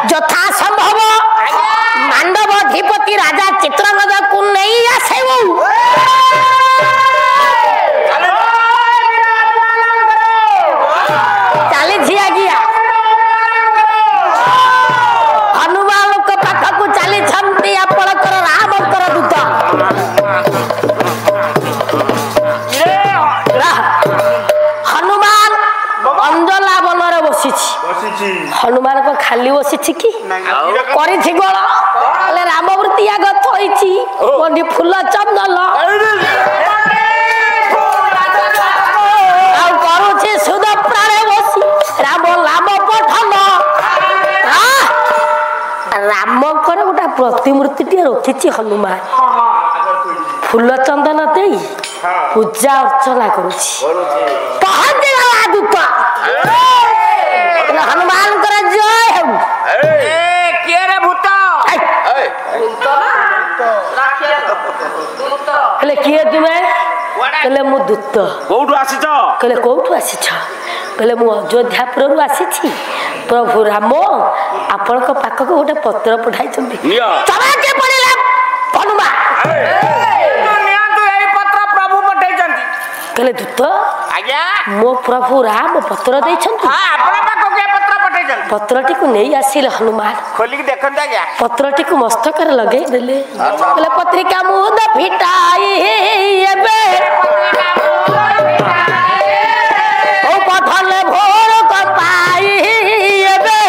ଯଥା ସମ୍ଭବ ମାଣ୍ଡବ ଅଧିପତି ରାଜା ଚିତ୍ରଙ୍ଗଦକୁ ନେଇ ଆସିବୁ। ଚାଲିଛି ଆଜ୍ଞା। ହନୁମାନଙ୍କ ପାଖକୁ ଚାଲିଛନ୍ତି ଆପଣଙ୍କର ରାମଙ୍କର ଦୂତ। ହନୁମାନ ଅଞ୍ଜଲା ବନରେ ବସିଛି। ହନୁମାନ କଣ ଖାଲି ବସିଛି କି? କରିଛି କଣ? ରାମବୃତ୍ତି ଆଗ ଥୋଇଛି ଫୁଲ ଚନ୍ଦନ ଆଉ କରୁଛି ସୁଧ ପ୍ରାଣେ ବସି ରାମ ରାମ ପଠନ। ରାମଙ୍କର ଗୋଟେ ପ୍ରତିମୂର୍ତ୍ତିଟିଏ ରଖିଛି ହନୁମାନ। ଫୁଲ ଚନ୍ଦନ ଦେଇ ପୂଜା ଅର୍ଚ୍ଚନା କରୁଛି। ପହଞ୍ଚିଗଲା ଦୂତ। ହନୁମାନଙ୍କର ଜୟ ହେଉ। ହେଲେ କିଏ ତୁମେ? କହିଲେ ମୁଁ ଦୂତ। କୋଉଠୁ ଆସିଛ? କହିଲେ କୋଉଠୁ ଆସିଛ? କହିଲେ ମୁଁ ଅଯୋଧ୍ୟାପୁରରୁ ଆସିଛି। ପ୍ରଭୁ ରାମ ଆପଣଙ୍କ ପାଖକୁ ଗୋଟେ ପତ୍ର ପଠାଇଛନ୍ତି। କହିଲେ ଦୂତ ମୋ ପ୍ରଭୁ ରାମ ପତ୍ର ଦେଇଛନ୍ତି। ପତ୍ରଟିକୁ ନେଇ ଆସିଲେ ହନୁମାନ। ଖୋଲିକି ଦେଖନ୍ତୁ ଆଜ୍ଞା। ପତ୍ରଟିକୁ ମସ୍ତକରେ ଲଗେଇ ଦେଲେ। କହିଲେ ପତ୍ରିକା ମୁହୂର୍ତ୍ତ ଫିଟାଇ ଏବେ ପଠଲେ ଭୋର କପାଇ ଏବେ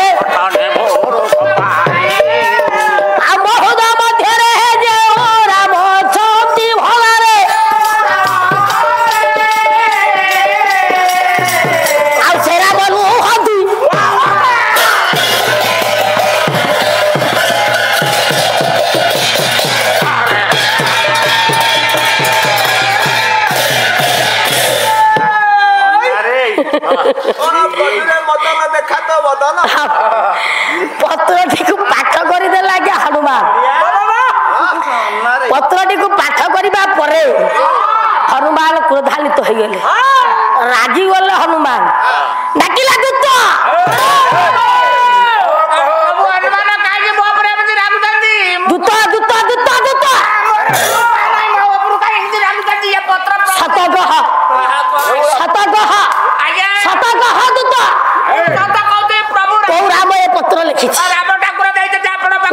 ବହୁଦ ମଧ୍ୟରେ ଯେଉଁ ରାମ ଅଛନ୍ତି ଭଲରେ ଆଉ ସେ ରାମ ନୁହନ୍ତି। ପତ୍ରଟିକୁ ପାଠ କରିଦେଲା ଆଜ୍ଞା ହନୁମାନ। ପତ୍ରଟିକୁ ପାଠ କରିବା ପରେ ହନୁମାନ କ୍ରୋଧାନ୍ୱିତ ହେଇଗଲେ। ରାଗିଗଲେ ହନୁମାନ। ଡାକିଲା ଦୂତ। ଦୂତ ଦୂତ ଦୂତ ଦୂତ ସତକହ ସତକହ ସତକହ ଦୂତ କୋଉ ରାମ ଏ ପତ୍ର ଲେଖିଛି?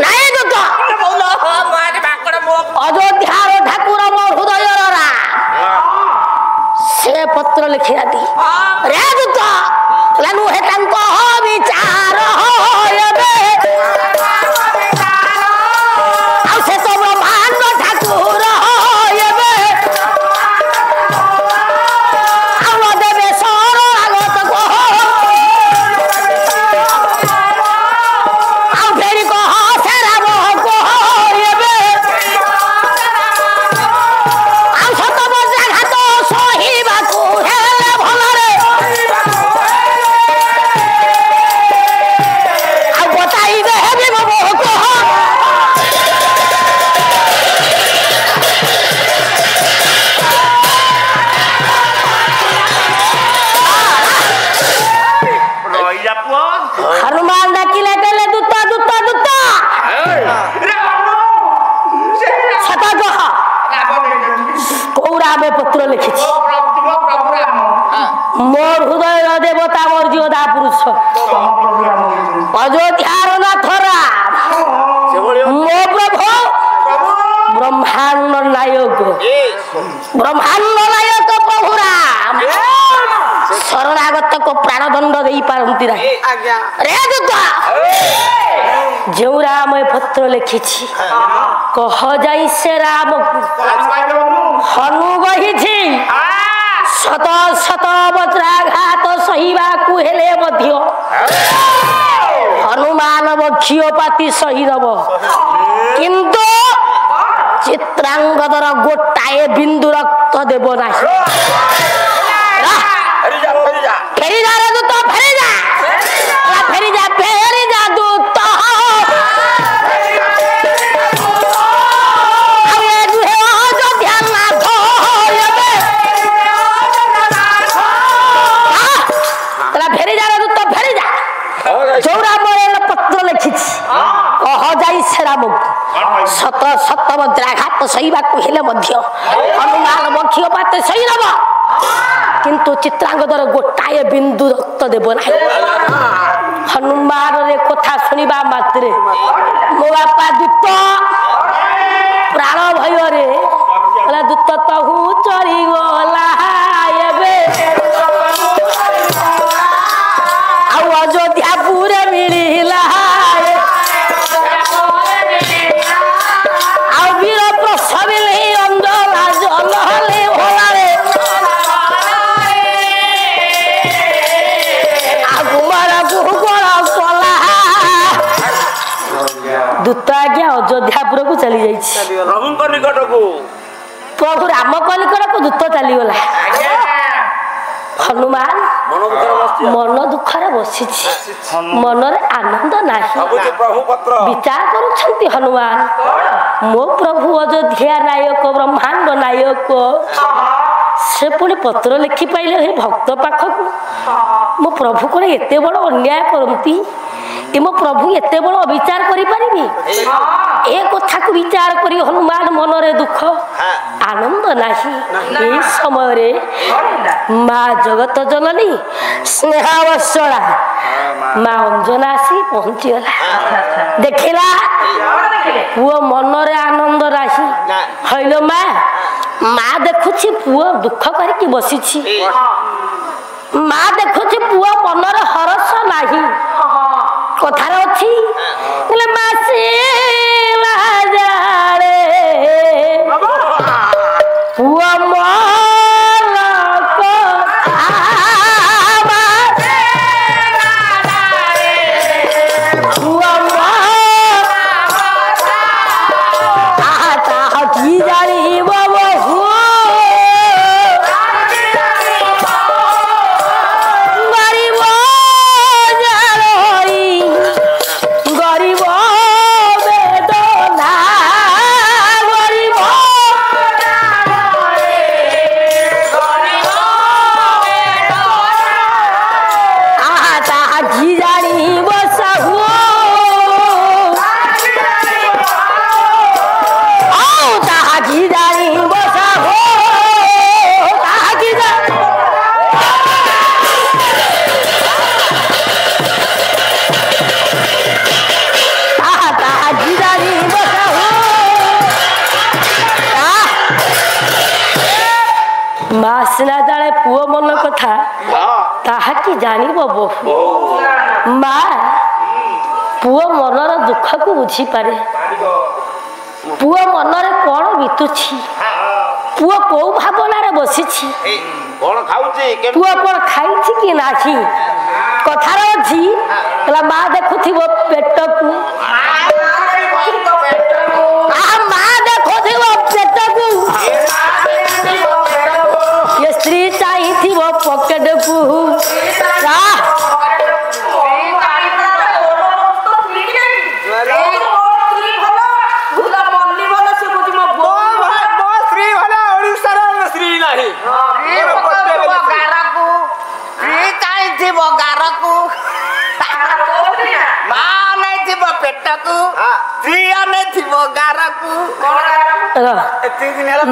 ନାଇଁ ଦୂତ ଅଯୋଧ୍ୟାର ଠାକୁର ମୋ ହୃଦୟର ରାମ ସେ ପତ୍ର ଲେଖିନାହାନ୍ତି। ରେ ଦୂତ ନୁହେଁ ତାଙ୍କ ବିଚାର ଏବେ ଆଉ ସେ ତ ବ୍ରହ୍ମାଣ୍ଡ ଠାକୁର ଏବେ ଆଉ ଦେବେ ଶରଣାଗତ କହ ଆଉ ଫେରି କହ ସେ ରାମ କହ ଏବେ ଆଉ ସତ ବଜ୍ରାଘାତ ସହିବାକୁ ହେଲେ ଭଲରେ ଆଉ ବତାଇ ଦେବି ମୋ କହ। ହନୁମାନ ଡାକିଲେ କହିଲେ ଦୂତ ଦୂତ ଦୂତ ସତକହ କୋଉ ରାମ ପତ୍ର ଲେଖିଛି? ମୋ ହୃଦୟର ଦେବତା ମୋର ଯୋଦ୍ଧା ପୁରୁଷ ଅଯୋଧ୍ୟାର ନାଥ ରାମ ମୋ ପ୍ରଭୁ ବ୍ରହ୍ମାଣ୍ଡ ନାୟକ ବ୍ରହ୍ମାଣ୍ଡ ନାୟକ ପ୍ରଭୁ ରାମ ଶରଣାଗତକୁ ପ୍ରାଣଦଣ୍ଡ ଦେଇପାରନ୍ତି ନାହିଁ। ରେ ଦୂତ ଯେଉଁ ରାମ ଏ ପତ୍ର ଲେଖିଛି କହ ଯାଇ ସେ ରାମକୁ ହନୁ କହିଛି ଶତ ଶତ ବଜ୍ରାଘାତ ସହିବାକୁ ହେଲେ ମଧ୍ୟ ହନୁମାନ ବକ୍ଷୀୟପାତି ସହିଦବ କିନ୍ତୁ ଚିତ୍ରାଙ୍ଗଦର ଗୋଟାଏ ବିନ୍ଦୁ ରକ୍ତ ଦେବ ନାହିଁ। ଫେରି ଯା ରେ ଦୂତ ଫେରି ଯା ଫେରି ଯା ଫେରି ଯା ଦୂତ ଫେରି ଯା ରେ ଦୂତ ଫେରି ଯା। ଯୋଉ ରାମ ପତ୍ର ଲେଖିଛି ଶୋଇବାକୁ ହେଲେ ମଧ୍ୟ ହନୁମାନ ବକ୍ଷ ପାତ ଶୋଇନବ କିନ୍ତୁ ଚିତ୍ରାଙ୍ଗଦର ଗୋଟାଏ ବିନ୍ଦୁ ରକ୍ତ ଦେବ ନାହିଁ। ହନୁମାନର କଥା ଶୁଣିବା ମାତ୍ରେ ମୋ ବାପା ଦୂତ ପ୍ରାଣ ଭୟରେ ଦୂତ ତହୁ ଚରିଗଲା ଏବେ ଆଉ ଅଯୋଧ୍ୟାପୁରେ ମିଳିଲା ଆଉ ବୀର ପ୍ରସବିଲେ ଅଞ୍ଜଲା ଜଲହଲେ ଭୋଳାରେ ଦୂତ ଆଜ୍ଞା ଅଯୋଧ୍ୟାପୁରକୁ ଚାଲି ଯାଇଛି। ପ୍ରଭୁଙ୍କ ନିକଟକୁ ପ୍ରଭୁ ରାମଙ୍କ ନିକଟକୁ ଦୂତ ଚାଲିଗଲା। ହନୁମାନ ମନ ଦୁଃଖରେ ବସିଛି, ମନରେ ଆନନ୍ଦ ନାହିଁ। ବିଚାର କରୁଛନ୍ତି ହନୁମାନ ମୋ ପ୍ରଭୁ ଅଯୋଧ୍ୟା ନାୟକ ବ୍ରହ୍ମାଣ୍ଡ ନାୟକ ସେ ପୁଣି ପତ୍ର ଲେଖି ପାଇଲେ ଏ ଭକ୍ତ ପାଖକୁ ମୋ ପ୍ରଭୁ କଣ ଏତେ ବଡ ଅନ୍ୟାୟ କରନ୍ତି? ଏ ମୋ ପ୍ରଭୁ ଏତେ ବଡ ଅବିଚାର କରିପାରିବି? ଏ କଥାକୁ ବିଚାର କରି ହନୁମାନ ମନରେ ଦୁଃଖ ଆନନ୍ଦ ନାହିଁ। ଏହି ସମୟରେ ମା ଜଗତ ଜନନୀ ସ୍ନେହାବତ୍ସଳା ମା ଅଞ୍ଜନା ଆସି ପହଞ୍ଚିଗଲା। ଦେଖିଲା ପୁଅ ମନରେ ଆନନ୍ଦ ନାହିଁ। ହଇଲ ମା ମା ଦେଖୁଛି ପୁଅ ଦୁଃଖ କରିକି ବସିଛି, ମା ଦେଖୁଛି ପୁଅ ମନରେ ହରସ ନାହିଁ। କଥାରେ ଅଛି ପୁଅ ସିନା ଜାଣେ ପୁଅ ମନ କଥା, ତାହା କି ଜାଣିବ ବୋହୂ। ମା ପୁଅ ମନର ଦୁଃଖକୁ ବୁଝିପାରେ। ପୁଅ ମନରେ କଣ ବିତୁଛି, ପୁଅ କୋଉ ଭାବନାରେ ବସିଛି, ପୁଅ କଣ ଖାଇଛି କି ନାହିଁ। କଥାରେ ଅଛି ମା ଦେଖୁଥିବ ପେଟକୁ, ମା ଦେଖୁଥିବ ପେଟକୁ, ସ୍ତ୍ରୀ ଚାହିଁଥିବ ପକେଟକୁ।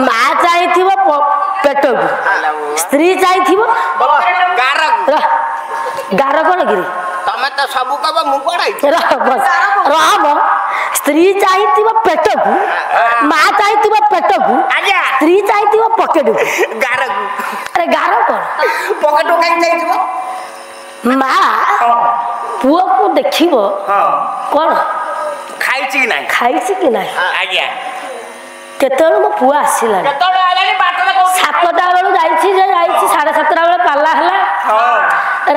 ମା ଚାହିଁଥିବ ପେଟକୁ, ସ୍ତ୍ରୀ ଚାହିଁଥିବ ଗାର କଣ କିରି ତମେ ତ ସବୁ କବ ମୁଁ ସ୍ତ୍ରୀ ଚାହିଁଥିବ ପେଟକୁ, ମା ଚାହିଁଥିବ ପେଟକୁ, ସ୍ତ୍ରୀ ଚାହିଁଥିବ ପକେଟକୁ। ଗାରକୁ ଆରେ ଗାର କଣ ପକେଟ କାହିଁ ଯାଇଥିବ? ମା ପୁଅକୁ ଦେଖିବ କଣ ଖାଇଛି କି ନାହିଁ, ଖାଇଛି କି ନାହିଁ। ଆଜ୍ଞା କେତେବେଳେ ମୋ ପୁଅ ଆସିଲାଣି? 7ଟା ବେଳୁ ଯାଇଛି, 7:30 ବେଳେ ପାଲା ହେଲା,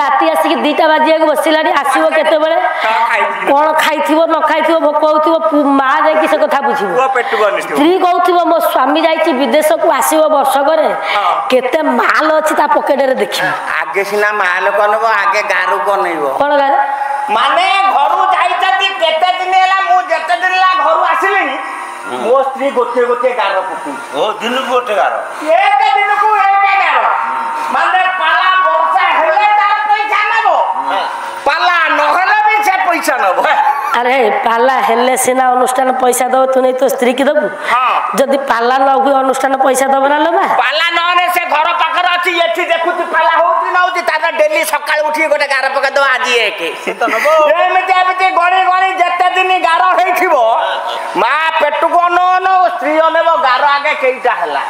ରାତି ଆସିକି 2ଟା ବାଜିବାକୁ ବସିଲାଣି। ଆସିବ କେତେବେଳେ? କଣ ଖାଇଥିବ ନ ଖାଇଥିବ, ଭୋକ ହଉଥିବ, ମା ଯାଇକି ସେ କଥା ବୁଝିବ। ସ୍ତ୍ରୀ କହୁଥିବ ମୋ ସ୍ୱାମୀ ଯାଇଛି ବିଦେଶକୁ, ଆସିବ ବର୍ଷକରେ, କେତେ ମାଲ ଅଛି ତା ପକେଟରେ ଦେଖିବ। ଆଗେ ସିନା ମାଲ କନବ, ଆଗେ ଗାରୁ କନେଇବ। କଣ ଗାର ମାନେ ଘରୁ ଯାଇଛନ୍ତି କେତେ ଦିନ ହେଲା, ମୁଁ ଯେତେ ଦିନ ହେଲା ଘରୁ ଆସିଲିଣି ମୋ ସ୍ତ୍ରୀ ଗୋଟିଏ ଗୋଟିଏ ଗାର ପକଉଛି। ଦିନକୁ ଗୋଟେ ଗାର, ଏକ ଦିନକୁ ଏକ ଗାର। ମାନେ ପାଲା ବର୍ଷା ହେଲେ ତାର ପଇସା ନେବ, ପାଲା ନହେଲେ ବି ସେ ପଇସା ନେବ। ଆରେ ପାଲା ହେଲେ ସିନା ଅନୁଷ୍ଠାନ ପଇସା ଦବ, ତୁ ନେଇ ତୋ ସ୍ତ୍ରୀ କି ଦବୁ? जदि पाला न हुए अनुष्ठान पैसा दब ना लो बा पाला नने से घर पाखर अछि एठी देखुती पाला होउती न होउती तादा डेली सकाळ उठी गोटे गार पका दो आजी एके से त नबो एमते गणी गणी जत्ते दिन गार हेइथिबो मा पेटु को न न स्त्री अनेबो गार आगे केइटा हला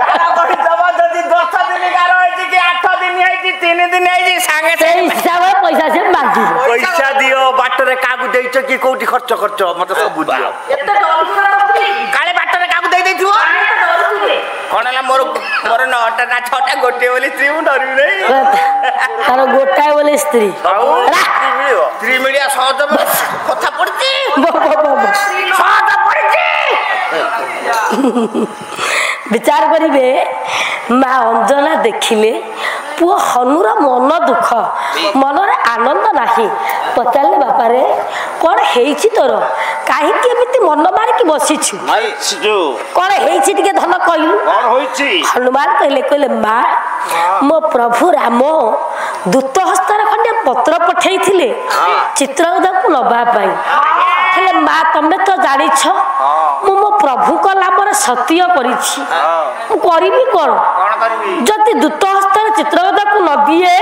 गार गणी दबो जदि 10 दिन गार हेछि कि 8 दिन हेछि 3 दिन हेछि संगे से हिसाब पैसा से मांगी पैसा दियो बाटरे कागु देइछ कि कोठी खर्च खर्च मते सब बुझियो एते डरु काले बाटरे कागु देइ देथिबो कोनला मोर मोर 9टा ना 6टा गोटे बोली स्त्री मु डरबी नै तार गोटाए बोले स्त्री स्त्री मीडिया सहज कथा पड़ती सहज पड़ती विचार करिवे माँ अंजना देखिले पुओ हनुर मन दुख मनर आनंद नाही पचारे बापा रे कौन हेइछि तोर कहीं एमती मन मारिकी बसीछु कौन हेइछि टिके धन कहलु कौन होइछि हनुमान कहले कहले माँ मो प्रभु राम दूत हस्तर खंडे पत्र पठेइथिले चित्रगुदा को नबा पाई हेले माँ तमे तो जानिछ मु मो प्रभु को नाम सत्य करिछि मु करिबी कोन जति दूत हस्तर चित्रगुदा को न दिए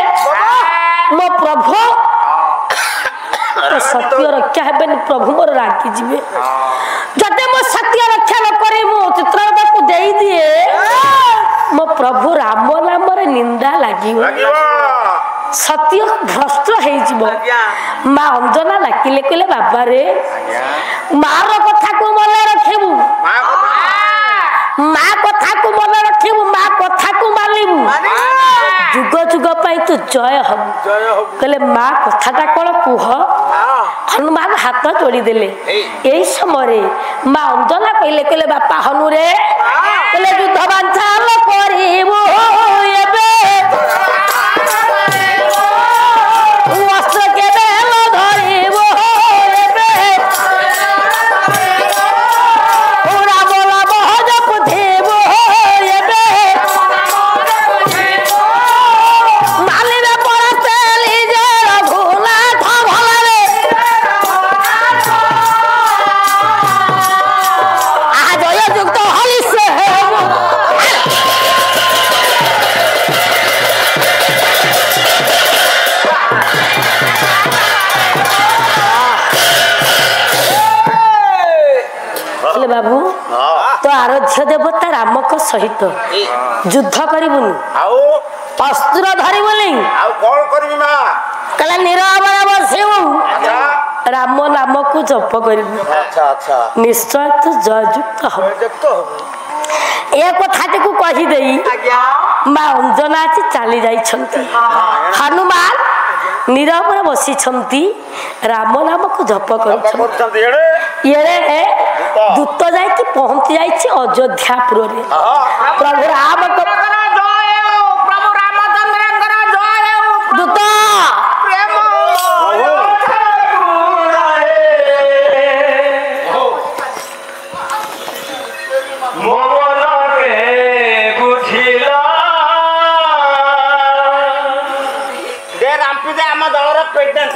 मो प्रभु सत्य रक्षा हेबेन प्रभु मोर राखी जिवे जते मो सत्य रक्षा न करे मो चित्रगुदा को देई दिए मो प्रभु राम नाम रे निंदा लागिवो सत्य भ्रष्ट हे जीवो माँ अंजना लाकिले कहले बाबा रे मार कथा को मन रखिबू माँ कथा को मन रखिबू माँ कथा को मानिबू जुग जुग पाई तू जय हब कहले माँ कथाटा कौन कुह हनुमान हाथ जोड़ी देले एई समय माँ अंजना कहले कहले बापा हनु रे कहले युद्ध बांछाल करिबू एबे बाबू तो आराध्य देवता राम को सहित युद्ध करिबुनी अस्त्र धरिबुनी कौन करबी मां कला निराबर बसिबू राम नाम को जप करिबू अच्छा अच्छा निश्चय तो जययुक्त हो ए कथाटी को कहि देई मां अंजना चली जाई छंती हनुमान निराबर बसी छंती राम नाम को जप करछंती ये दूत जाई कि पहुंच जाई छी अयोध्यापुर रे प्रभु राम को प्रभु रामचंद्र जय दूत प्रेम मोहन के बुझिला दे रामपी दे हम दल रे प्रेसिडेंट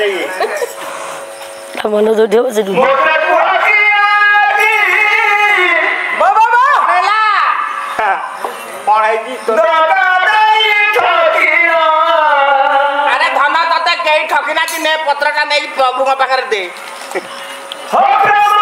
है मन जो ढेव से अरे धन तते कई ठकिना कि ने पत्रटा नहीं प्रभु के पाखर दे हो प्रेम